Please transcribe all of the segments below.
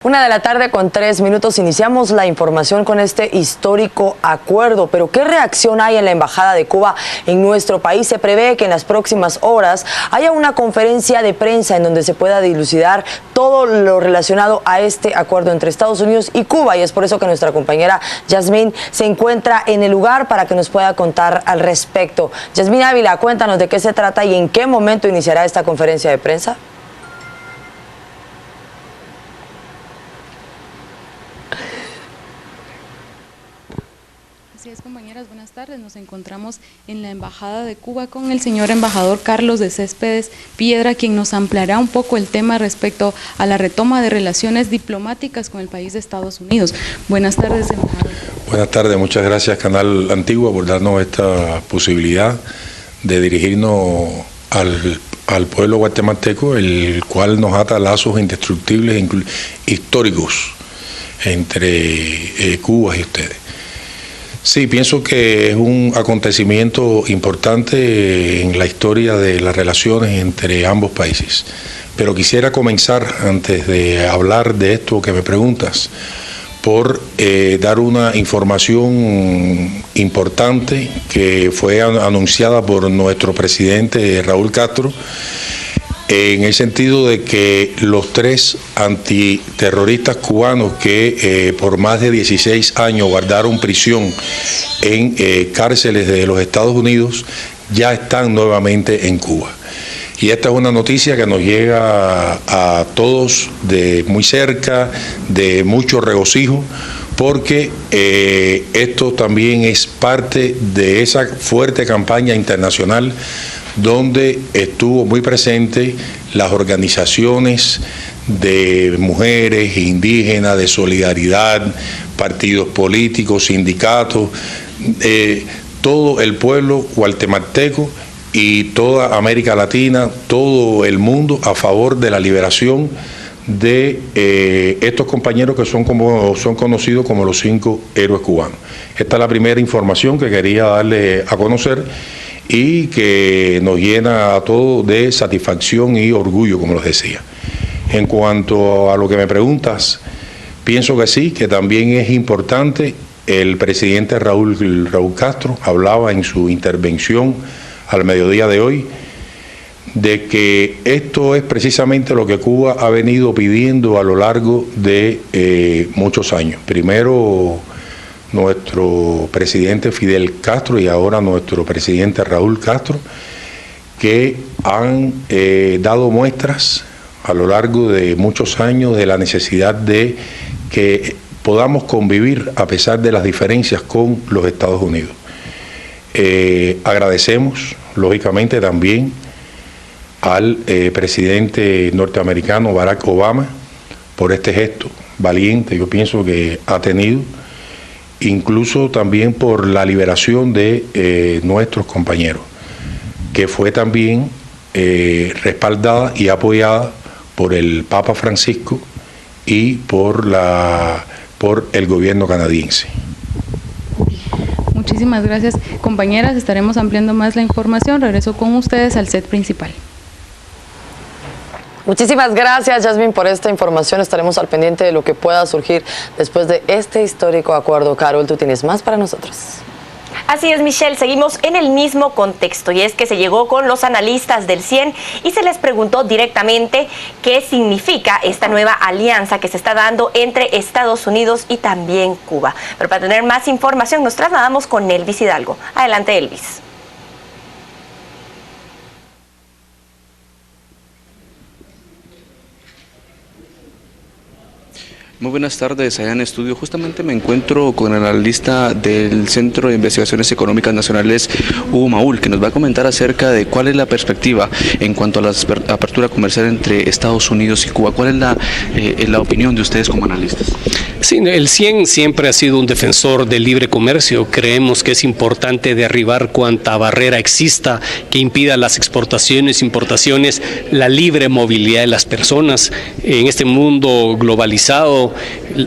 1:03 iniciamos la información con este histórico acuerdo, pero ¿qué reacción hay en la Embajada de Cuba en nuestro país? Se prevé que en las próximas horas haya una conferencia de prensa en donde se pueda dilucidar todo lo relacionado a este acuerdo entre Estados Unidos y Cuba, y es por eso que nuestra compañera Yasmín se encuentra en el lugar para que nos pueda contar al respecto. Yasmín Ávila, cuéntanos de qué se trata y en qué momento iniciará esta conferencia de prensa. Así es, compañeras, buenas tardes. Nos encontramos en la Embajada de Cuba con el señor embajador Carlos de Céspedes Piedra, quien nos ampliará un poco el tema respecto a la retoma de relaciones diplomáticas con el país de Estados Unidos. Buenas tardes, embajador. Buenas tardes, muchas gracias Canal Antigua por darnos esta posibilidad de dirigirnos al pueblo guatemalteco, el cual nos ata lazos indestructibles históricos entre Cuba y ustedes. Sí, pienso que es un acontecimiento importante en la historia de las relaciones entre ambos países. Pero quisiera comenzar, antes de hablar de esto que me preguntas, por dar una información importante que fue anunciada por nuestro presidente Raúl Castro, en el sentido de que los 3 antiterroristas cubanos que por más de 16 años guardaron prisión en cárceles de los Estados Unidos ya están nuevamente en Cuba. Y esta es una noticia que nos llega a todos de muy cerca, de mucho regocijo, porque esto también es parte de esa fuerte campaña internacional donde estuvo muy presente las organizaciones de mujeres, indígenas, de solidaridad, partidos políticos, sindicatos, todo el pueblo guatemalteco y toda América Latina, todo el mundo a favor de la liberación de estos compañeros que son conocidos como los 5 héroes cubanos. Esta es la primera información que quería darle a conocer y que nos llena a todos de satisfacción y orgullo, como les decía. En cuanto a lo que me preguntas, pienso que sí, que también es importante. El presidente Raúl Castro hablaba en su intervención al mediodía de hoy de que esto es precisamente lo que Cuba ha venido pidiendo a lo largo de muchos años. Primero nuestro presidente Fidel Castro y ahora nuestro presidente Raúl Castro, que han dado muestras a lo largo de muchos años de la necesidad de que podamos convivir a pesar de las diferencias con los Estados Unidos. Agradecemos, lógicamente, también al presidente norteamericano Barack Obama por este gesto valiente, yo pienso que ha tenido, incluso también por la liberación de nuestros compañeros, que fue también respaldada y apoyada por el Papa Francisco y por el gobierno canadiense. Muchísimas gracias, compañeras. Estaremos ampliando más la información. Regreso con ustedes al set principal. Muchísimas gracias, Yasmín, por esta información. Estaremos al pendiente de lo que pueda surgir después de este histórico acuerdo. Carol, ¿tú tienes más para nosotros? Así es, Michelle, seguimos en el mismo contexto, y es que se llegó con los analistas del CIEN y se les preguntó directamente qué significa esta nueva alianza que se está dando entre Estados Unidos y también Cuba. Pero para tener más información nos trasladamos con Elvis Hidalgo. Adelante, Elvis. Muy buenas tardes, allá en estudio. Justamente me encuentro con el analista del Centro de Investigaciones Económicas Nacionales, Hugo Maúl, que nos va a comentar acerca de cuál es la perspectiva en cuanto a la apertura comercial entre Estados Unidos y Cuba. ¿Cuál es la opinión de ustedes como analistas? Sí, el CIEN siempre ha sido un defensor del libre comercio. Creemos que es importante derribar cuanta barrera exista que impida las exportaciones, importaciones, la libre movilidad de las personas. En este mundo globalizado,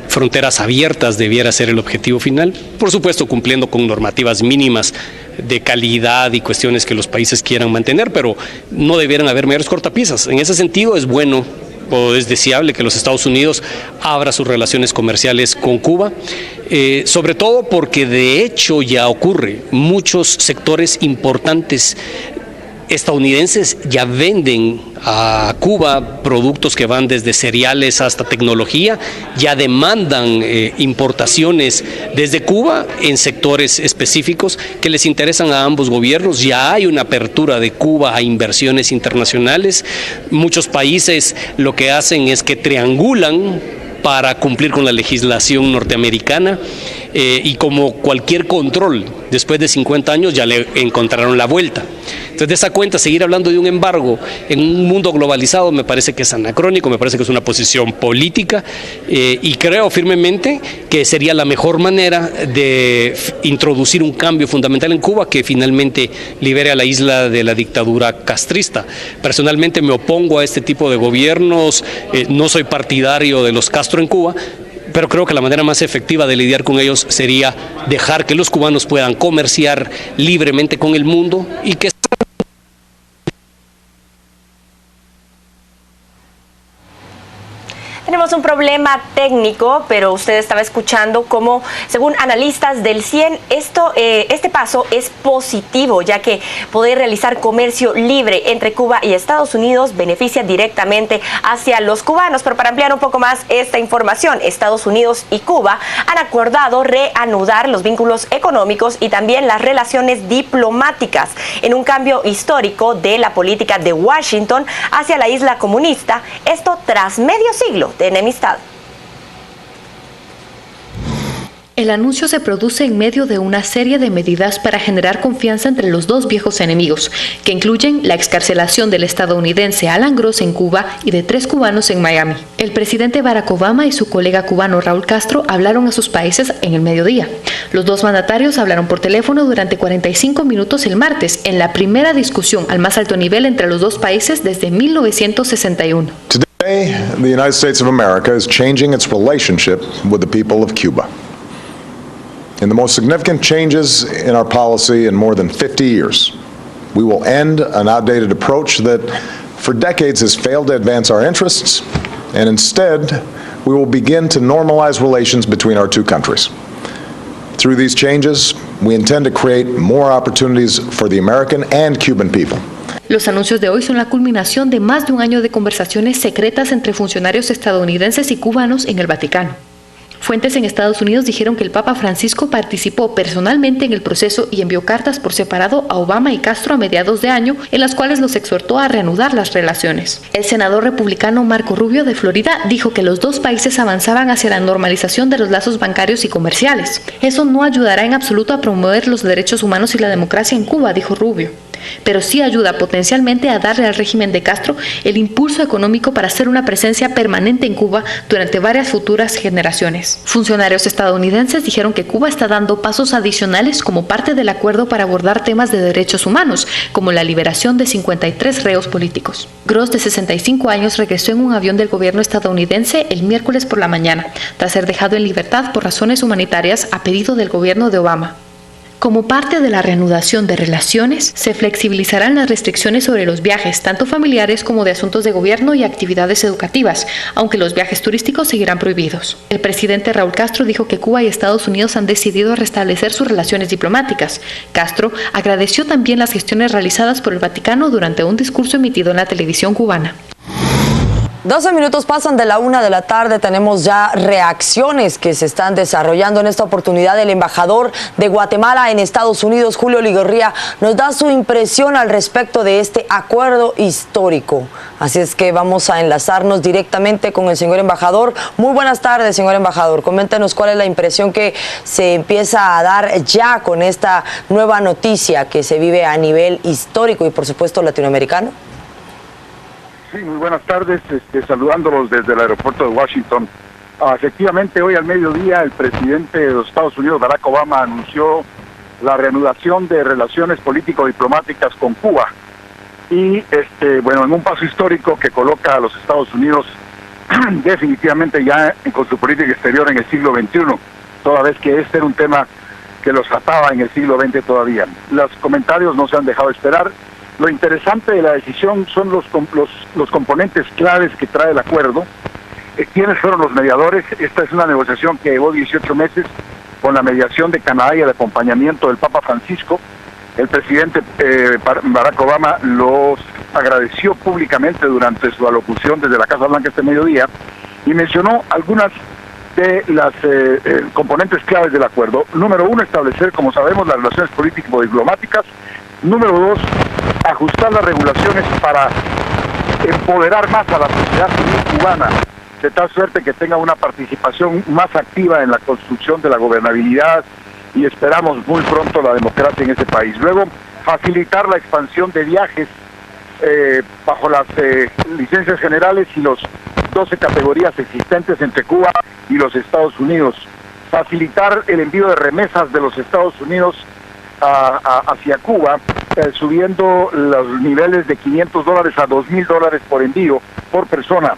fronteras abiertas debiera ser el objetivo final, por supuesto cumpliendo con normativas mínimas de calidad y cuestiones que los países quieran mantener, pero no debieran haber mayores cortapisas. En ese sentido es bueno o es deseable que los Estados Unidos abra sus relaciones comerciales con Cuba, sobre todo porque de hecho ya ocurre. Muchos sectores importantes estadounidenses ya venden a Cuba productos que van desde cereales hasta tecnología, ya demandan importaciones desde Cuba en sectores específicos que les interesan a ambos gobiernos. Ya hay una apertura de Cuba a inversiones internacionales. Muchos países lo que hacen es que triangulan para cumplir con la legislación norteamericana y como cualquier control, después de 50 años ya le encontraron la vuelta. Entonces, de esa cuenta, seguir hablando de un embargo en un mundo globalizado me parece que es anacrónico, me parece que es una posición política y creo firmemente que sería la mejor manera de introducir un cambio fundamental en Cuba que finalmente libere a la isla de la dictadura castrista. Personalmente me opongo a este tipo de gobiernos, no soy partidario de los Castro en Cuba, pero creo que la manera más efectiva de lidiar con ellos sería dejar que los cubanos puedan comerciar libremente con el mundo y que Tenemos un problema técnico, pero usted estaba escuchando cómo, según analistas del CIEN, este paso es positivo, ya que poder realizar comercio libre entre Cuba y Estados Unidos beneficia directamente hacia los cubanos. Pero para ampliar un poco más esta información, Estados Unidos y Cuba han acordado reanudar los vínculos económicos y también las relaciones diplomáticas en un cambio histórico de la política de Washington hacia la isla comunista, esto tras medio siglo de enemistad. El anuncio se produce en medio de una serie de medidas para generar confianza entre los dos viejos enemigos, que incluyen la excarcelación del estadounidense Alan Gross en Cuba y de 3 cubanos en Miami. El presidente Barack Obama y su colega cubano Raúl Castro hablaron a sus países en el mediodía. Los dos mandatarios hablaron por teléfono durante 45 minutos el martes, en la primera discusión al más alto nivel entre los dos países desde 1961. Today, the United States of America is changing its relationship with the people of Cuba. In the most significant changes in our policy in more than 50 years, we will end an outdated approach that for decades has failed to advance our interests, and instead, we will begin to normalize relations between our two countries. Through these changes, we intend to create more opportunities for the American and Cuban people. Los anuncios de hoy son la culminación de más de un año de conversaciones secretas entre funcionarios estadounidenses y cubanos en el Vaticano. Fuentes en Estados Unidos dijeron que el Papa Francisco participó personalmente en el proceso y envió cartas por separado a Obama y Castro a mediados de año, en las cuales los exhortó a reanudar las relaciones. El senador republicano Marco Rubio de Florida dijo que los dos países avanzaban hacia la normalización de los lazos bancarios y comerciales. Eso no ayudará en absoluto a promover los derechos humanos y la democracia en Cuba, dijo Rubio, pero sí ayuda potencialmente a darle al régimen de Castro el impulso económico para hacer una presencia permanente en Cuba durante varias futuras generaciones. Funcionarios estadounidenses dijeron que Cuba está dando pasos adicionales como parte del acuerdo para abordar temas de derechos humanos, como la liberación de 53 reos políticos. Gross, de 65 años, regresó en un avión del gobierno estadounidense el miércoles por la mañana, tras ser dejado en libertad por razones humanitarias a pedido del gobierno de Obama. Como parte de la reanudación de relaciones, se flexibilizarán las restricciones sobre los viajes, tanto familiares como de asuntos de gobierno y actividades educativas, aunque los viajes turísticos seguirán prohibidos. El presidente Raúl Castro dijo que Cuba y Estados Unidos han decidido restablecer sus relaciones diplomáticas. Castro agradeció también las gestiones realizadas por el Vaticano durante un discurso emitido en la televisión cubana. 12 minutos pasan de la 1 de la tarde, tenemos ya reacciones que se están desarrollando en esta oportunidad. El embajador de Guatemala en Estados Unidos, Julio Ligorría, nos da su impresión al respecto de este acuerdo histórico. Así es que vamos a enlazarnos directamente con el señor embajador. Muy buenas tardes, señor embajador. Coméntenos cuál es la impresión que se empieza a dar ya con esta nueva noticia que se vive a nivel histórico y por supuesto latinoamericano. Sí, muy buenas tardes, saludándolos desde el aeropuerto de Washington. Efectivamente, hoy al mediodía el presidente de los Estados Unidos, Barack Obama, anunció la reanudación de relaciones político-diplomáticas con Cuba. Y, en un paso histórico que coloca a los Estados Unidos definitivamente ya con su política exterior en el siglo XXI, toda vez que este era un tema que los trataba en el siglo XX todavía. Los comentarios no se han dejado esperar. Lo interesante de la decisión son los componentes claves que trae el acuerdo. ¿Quiénes fueron los mediadores? Esta es una negociación que llevó 18 meses con la mediación de Canadá y el acompañamiento del Papa Francisco. El presidente Barack Obama los agradeció públicamente durante su alocución desde la Casa Blanca este mediodía y mencionó algunas de las componentes claves del acuerdo. Número 1, establecer, como sabemos, las relaciones político-diplomáticas. Número 2, ajustar las regulaciones para empoderar más a la sociedad civil cubana, de tal suerte que tenga una participación más activa en la construcción de la gobernabilidad y esperamos muy pronto la democracia en ese país. Luego, facilitar la expansión de viajes bajo las licencias generales y los 12 categorías existentes entre Cuba y los Estados Unidos. Facilitar el envío de remesas de los Estados Unidos hacia Cuba, subiendo los niveles de $500 a $2,000 por envío por persona.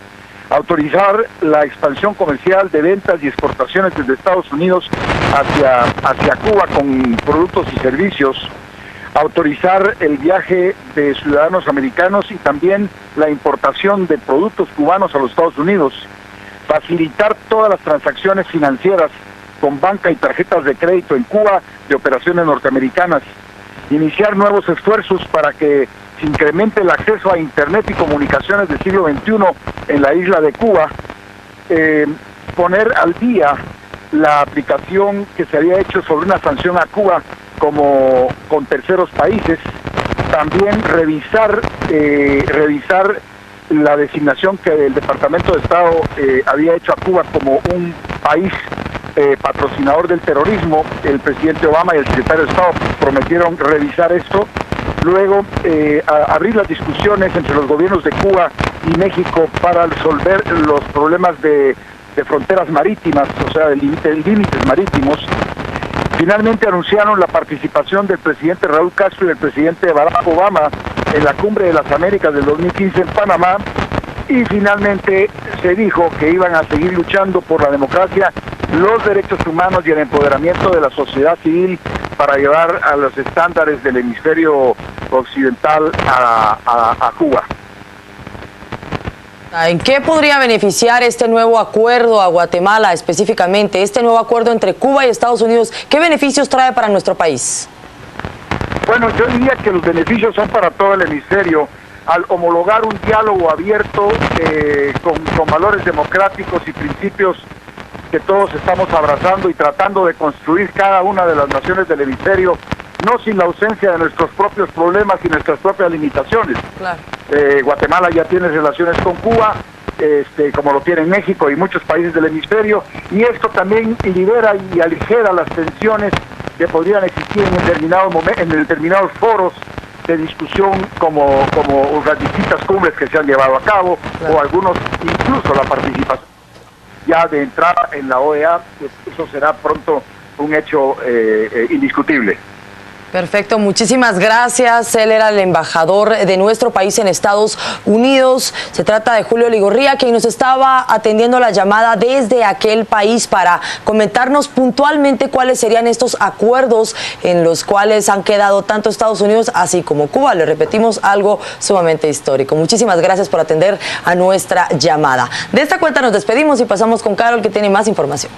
Autorizar la expansión comercial de ventas y exportaciones desde Estados Unidos hacia Cuba con productos y servicios. Autorizar el viaje de ciudadanos americanos y también la importación de productos cubanos a los Estados Unidos. Facilitar todas las transacciones financieras con banca y tarjetas de crédito en Cuba de operaciones norteamericanas. Iniciar nuevos esfuerzos para que se incremente el acceso a Internet y comunicaciones del siglo XXI en la isla de Cuba. Poner al día la aplicación que se había hecho sobre una sanción a Cuba como con terceros países. También revisar la designación que el Departamento de Estado había hecho a Cuba como un país patrocinador del terrorismo. El presidente Obama y el secretario de Estado prometieron revisar esto. Luego, abrir las discusiones entre los gobiernos de Cuba y México para resolver los problemas de fronteras marítimas, o sea, de límites marítimos. Finalmente anunciaron la participación del presidente Raúl Castro y del presidente Barack Obama en la Cumbre de las Américas del 2015 en Panamá. Y finalmente se dijo que iban a seguir luchando por la democracia, los derechos humanos y el empoderamiento de la sociedad civil para llevar a los estándares del hemisferio occidental a Cuba. ¿En qué podría beneficiar este nuevo acuerdo a Guatemala específicamente? Este nuevo acuerdo entre Cuba y Estados Unidos, ¿qué beneficios trae para nuestro país? Bueno, yo diría que los beneficios son para todo el hemisferio. Al homologar un diálogo abierto con valores democráticos y principios que todos estamos abrazando y tratando de construir cada una de las naciones del hemisferio, no sin la ausencia de nuestros propios problemas y nuestras propias limitaciones. Claro. Guatemala ya tiene relaciones con Cuba, como lo tiene México y muchos países del hemisferio, y esto también libera y aligera las tensiones que podrían existir en determinados foros de discusión como las distintas cumbres que se han llevado a cabo, claro, o algunos, incluso la participación ya de entrada en la OEA, eso será pronto un hecho indiscutible. Perfecto, muchísimas gracias. Él era el embajador de nuestro país en Estados Unidos. Se trata de Julio Ligorría, quien nos estaba atendiendo la llamada desde aquel país para comentarnos puntualmente cuáles serían estos acuerdos en los cuales han quedado tanto Estados Unidos así como Cuba. Le repetimos, algo sumamente histórico. Muchísimas gracias por atender a nuestra llamada. De esta cuenta nos despedimos y pasamos con Carol, que tiene más información.